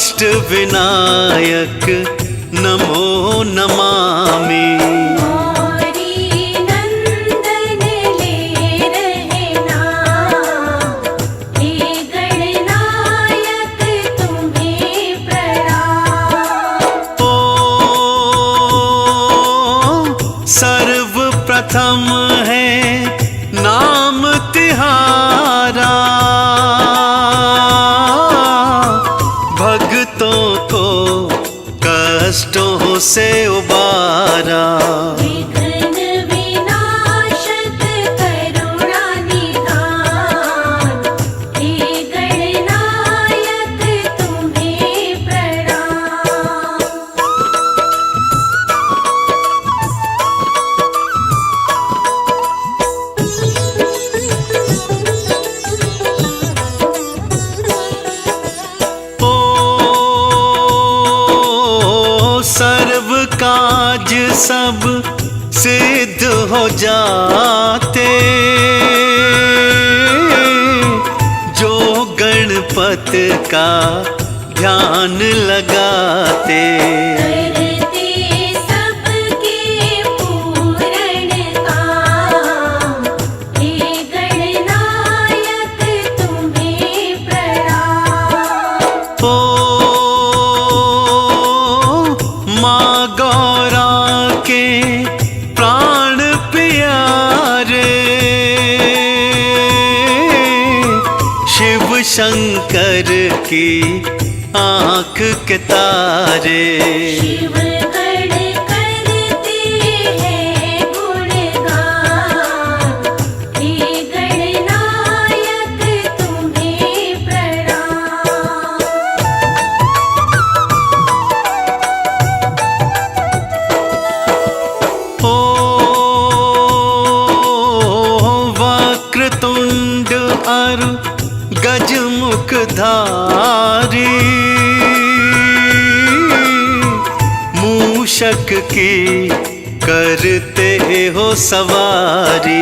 अष्ट विनायक नमो नमामि। सर्वप्रथम है नाम तिहारा, भक्तों को कष्टों से उबारा। सर्व काज सब सिद्ध हो जाते, जो गणपति का ध्यान लगाते। प्राण प्यारे शिव शंकर की आँख के तारे। गजमुखधारी मूषक की करते हो सवारी।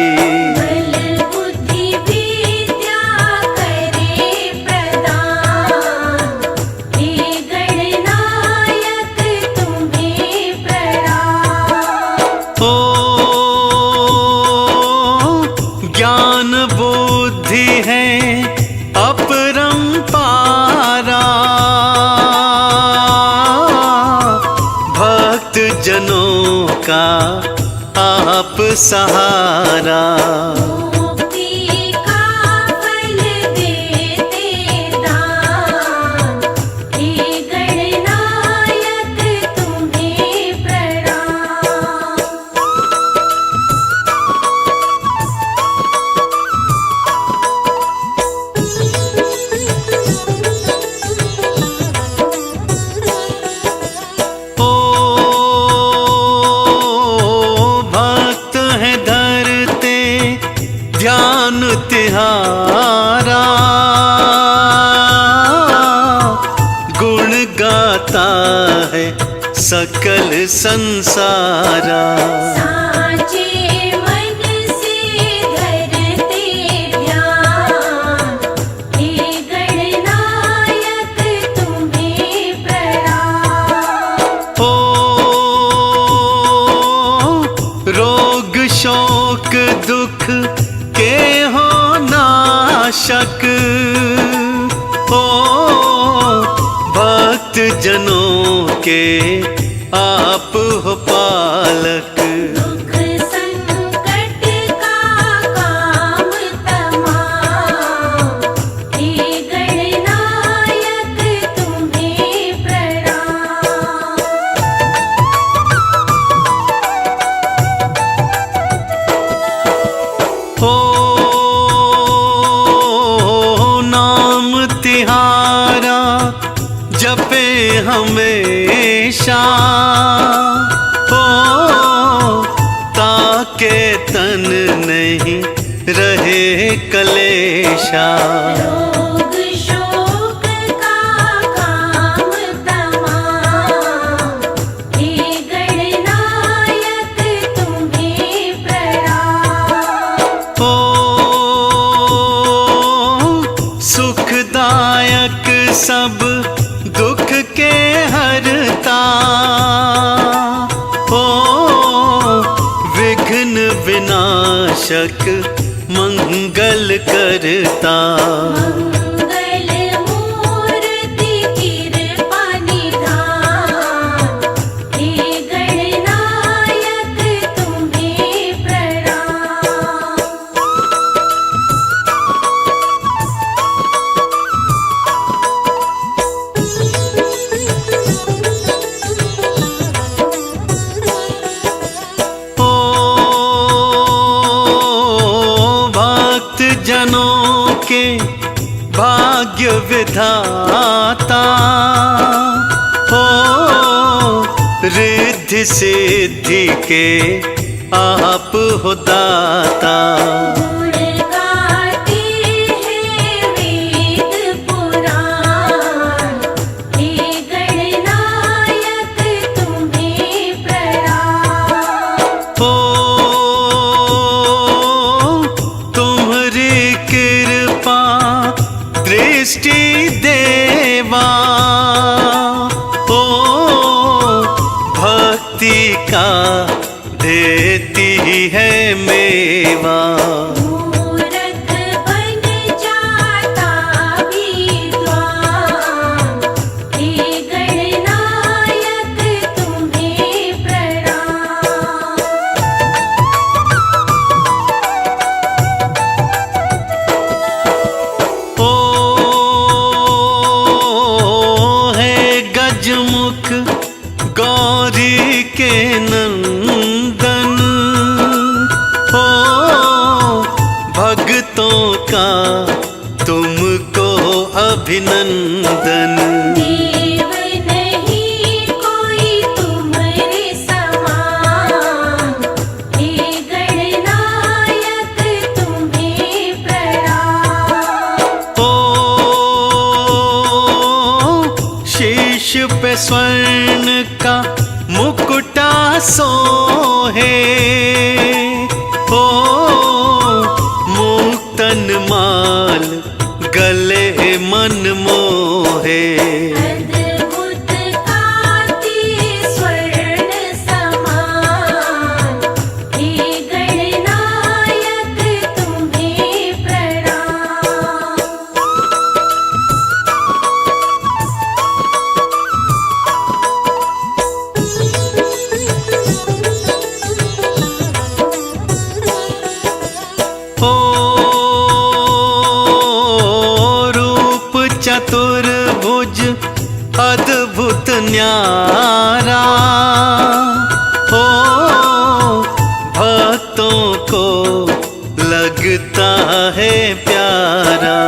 ज्ञान बुद्धि है अपरंपारा, भक्त जनों का आप सहारा। ध्यान तिहारा गुण गाता है सकल संसारा। साचे मन से धरते ध्यान, हे गणनायक तुम्हें प्रणाम। हो रोग शोक दुख के हो नाशक, हो भक्त जनों के आप हो पालक। दुख संकट का काम तमाम, हे गणनायक तुम्हें प्रणाम। हो नाम तिहारा जपे हमेशा, हो ताके तन नहीं रहे कलेशा। रोग शोक का काम तमाम, हे गणनायक तुम्हें प्रणाम। हो सुखदायक सब दुख करता। मंगल मूर्ति कृपा निधान, हे गणनायक तुम्हें प्रणाम। ओ भक्त जनों के भाग्य विधाता, ओ रिद्धि सिद्धि के आप हो दाता। गुण गाते हैं वेद पुराण, हे गणनायक तुम्हें प्रणाम। ओ तुम्हारी कृपा दृष्टि देवा, ओ भक्ति का देती है मेवा। मूरख बन जाता विद्वान, हे गणनायक तुम्हें प्रणाम। ओ है गजमुख गौरी के नंदन, ओ भक्तों का तुमको अभिनंदन। देव नहीं कोई तुम्हारे समान, हे गणनायक तुम्हें प्रणाम। ओ शीश पे स्वर्ण का मुकुटा सोहे, ओ मुक्तन माल गले मन मोहे। अद्भुत कांति स्वर्ण समान, हे गणनायक तुम्हें प्रणाम। ओ रूप चतुर्भुज अद्भुत न्यारा, ओ भक्तों को लगता है प्यारा।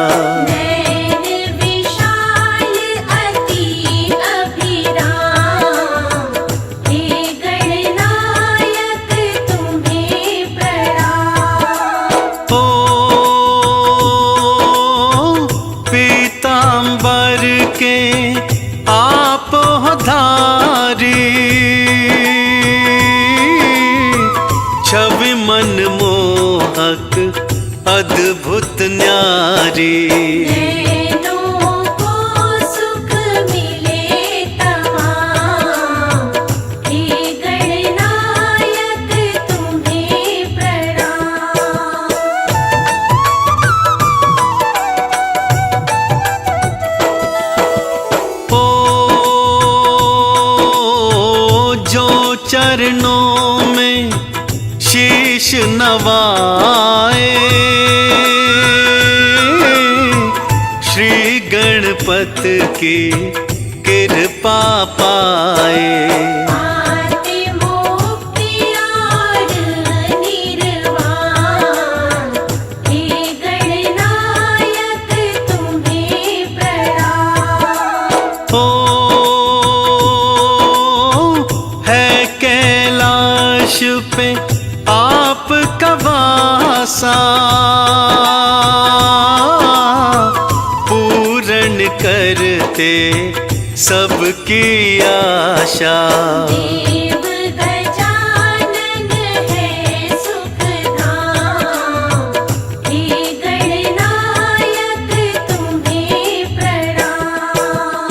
नैन विशाल अति अभिराम, हे गणनायक तुम्हें प्रणाम। ओ पीतांबर के आप हो धारी, छवि मनमोहक अद्भुत न्यारी। नैनों को सुख मिले तमाम, हे गणनायक तुम्हें प्रणाम। ओ जो चरणों में शीश नवाए, श्री गणपति की कृपा पाए। आते मुक्ति और निर्वाण, हे गणनायक तुम्हें प्रणाम। ओ है कैलाश पे आपका वासा, पूर्ण करते सबकी आशा। देव गजानन है सुखधाम, हे गणनायक तुम्हें प्रणाम।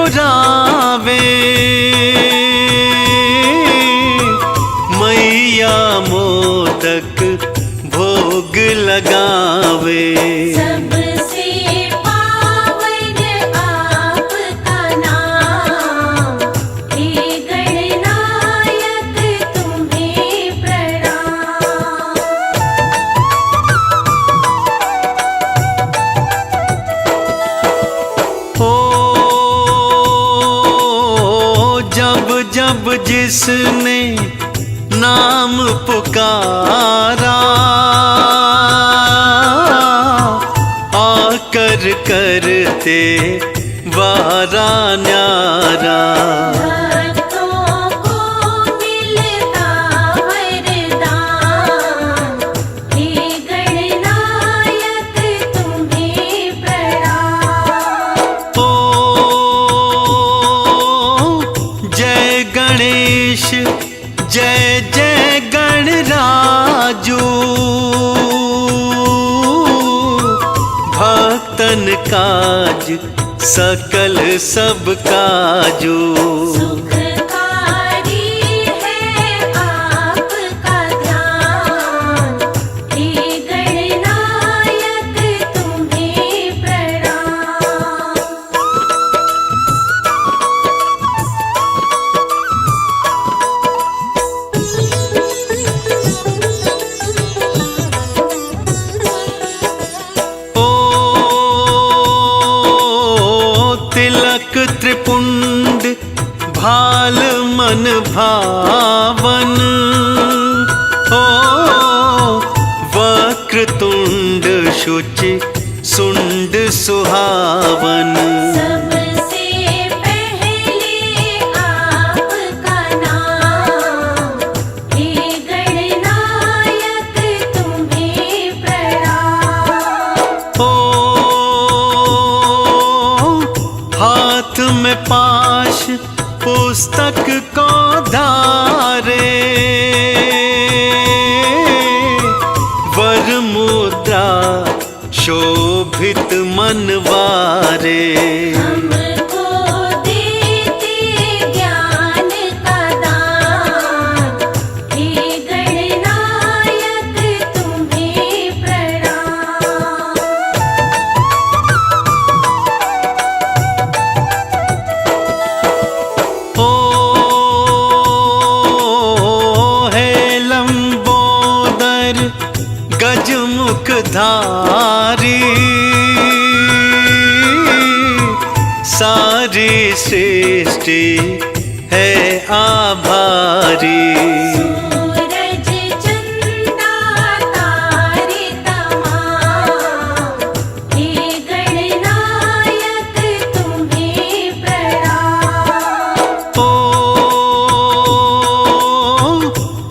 पुरावे, मैया मोदक भोग लगावे। सबसे पावन आपका नाम, हे गणनायक तुम्हें प्रणाम। ओ जब जब जिसने नाम पुकारा, आकर करते वारा न्यारा। भक्तों को मिलता वरदान, हे गणनायक तुम्हें प्रणाम। ओ जय गणेश जय जय गणराजू, भक्तन काज सकल सब काजू। सुखकारी है आपका ध्यान, हे गणनायक तुम्हें प्रणाम। ओ तिलक त्रिपुंड भाल मन भावन, ओ वक्रतुंड शुचि सुंड सुहावन। सबसे पहले आपका नाम, हे गणनायक तुम्हें प्रणाम। ओ हाथ में पाश पुस्तक को धारे, वर मुद्रा शोभित मनवारे। हमको देते ज्ञान का दान, हे गणनायक तुम्हें प्रणाम। ओ हे लंबोदर गजमुखधारी, सारी सृष्टि है आभारी। सूरज चंदा तारे तमाम, हे गणनायक तुम्हें प्रणाम। ओ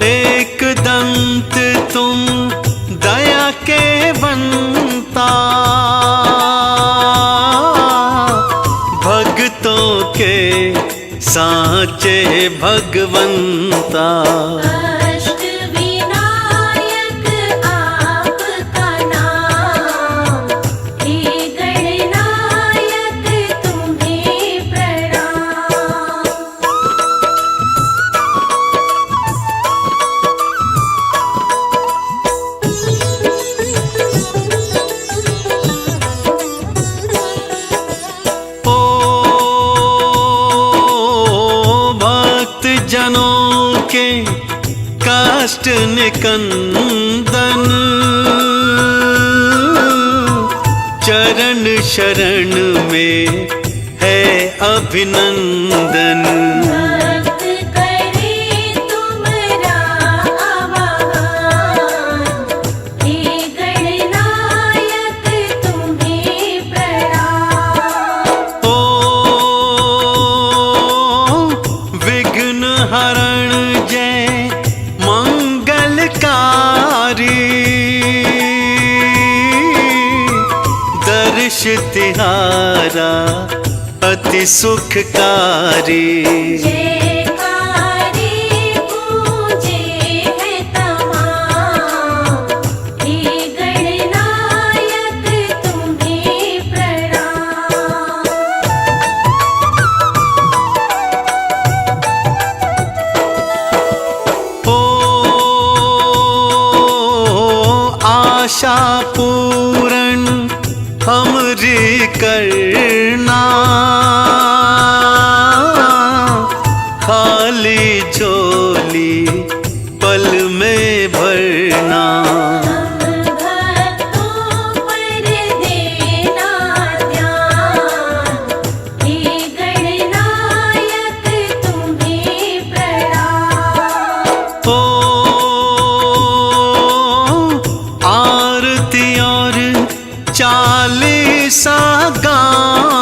एक दंत तुम दया के बनता, भक्तों के साचे भगवंता। अष्ट विनायक आपका नाम, हे गणनायक तुम्हें प्रणाम। ओ भक्त जनों के काष्ट निकंदन, चरण शरण में है अभिनंदन। भक्त करे तुमरा आवाहन, हे गणनायक तुम्हें प्रणाम। ओ विघ्न हरण जय मंगलकारी, दर्श तिहारा अति सुखकारी। जयकारी गूंजे है तमाम, हे गणनायक तुम्हें प्रणाम। हमरी करना, खाली झोली पल में भरना। हम भक्तों पर देना ध्यान, हे गणनायक तुम्हें प्रणाम। ओ आरती और 40 गान